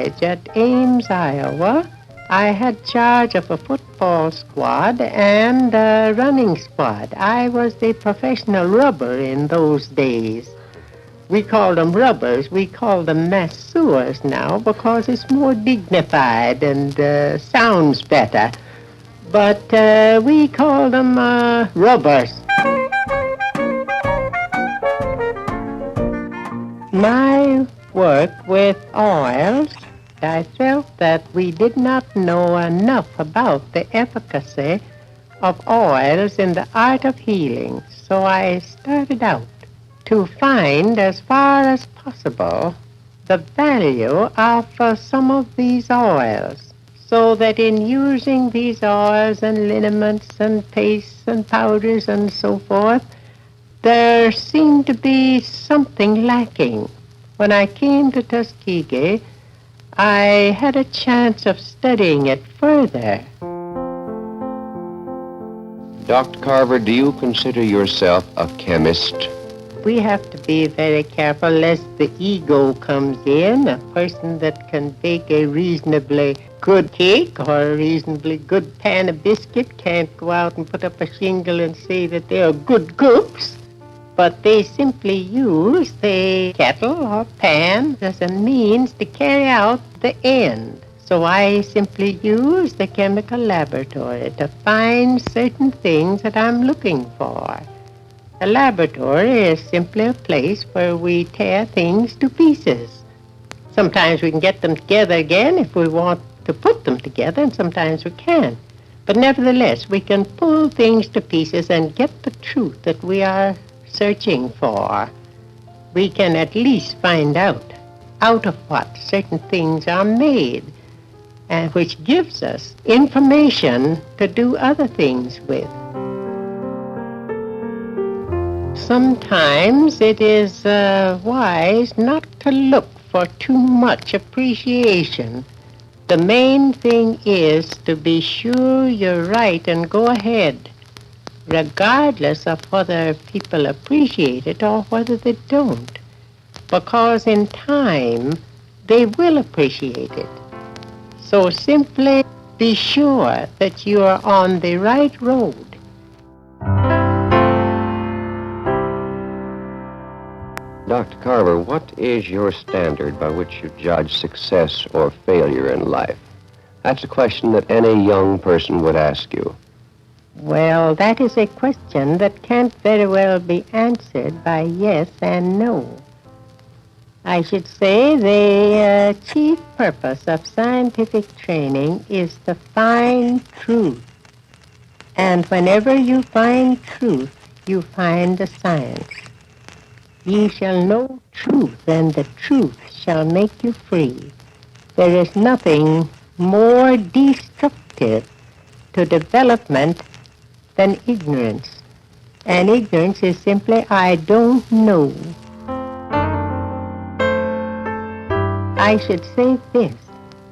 college at Ames, Iowa, I had charge of a football squad and a running squad. I was the professional rubber in those days. We called them rubbers. We call them masseurs now because it's more dignified and sounds better. But we call them rubbers. My work with oils, I felt that we did not know enough about the efficacy of oils in the art of healing. So I started out to find, as far as possible, the value of some of these oils, so that in using these oils and liniments and pastes and powders and so forth, there seemed to be something lacking. When I came to Tuskegee, I had a chance of studying it further. Dr. Carver, do you consider yourself a chemist? We have to be very careful lest the ego comes in. A person that can bake a reasonably good cake or a reasonably good pan of biscuit can't go out and put up a shingle and say that they are good cooks. But they simply use the kettle or pan as a means to carry out the end. So I simply use the chemical laboratory to find certain things that I'm looking for. A laboratory is simply a place where we tear things to pieces. Sometimes we can get them together again if we want to put them together, and sometimes we can't. But nevertheless, we can pull things to pieces and get the truth that we are searching for. We can at least find out of what certain things are made, and which gives us information to do other things with. Sometimes it is wise not to look for too much appreciation. The main thing is to be sure you're right and go ahead, regardless of whether people appreciate it or whether they don't, because in time they will appreciate it. So simply be sure that you are on the right road. Dr. Carver, what is your standard by which you judge success or failure in life? That's a question that any young person would ask you. Well, that is a question that can't very well be answered by yes and no. I should say the chief purpose of scientific training is to find truth. And whenever you find truth, you find the science. Ye shall know truth, and the truth shall make you free. There is nothing more destructive to development than ignorance. And ignorance is simply, I don't know. I should say this,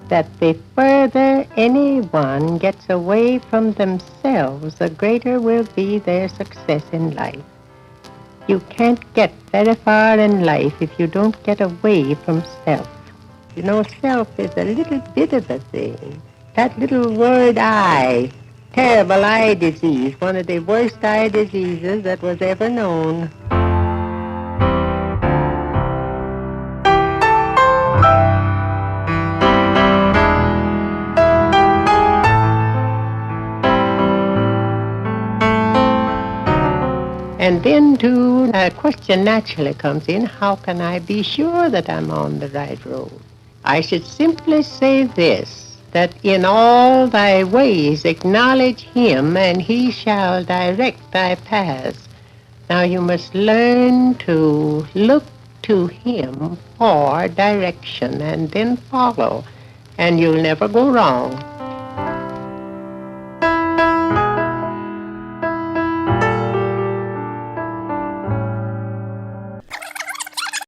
that the further anyone gets away from themselves, the greater will be their success in life. You can't get very far in life if you don't get away from self. You know, self is a little bit of a thing. That little word I, terrible eye disease, one of the worst eye diseases that was ever known. And then, too, a question naturally comes in, how can I be sure that I'm on the right road? I should simply say this, that in all thy ways acknowledge him, and he shall direct thy paths. Now you must learn to look to him for direction and then follow, and you'll never go wrong.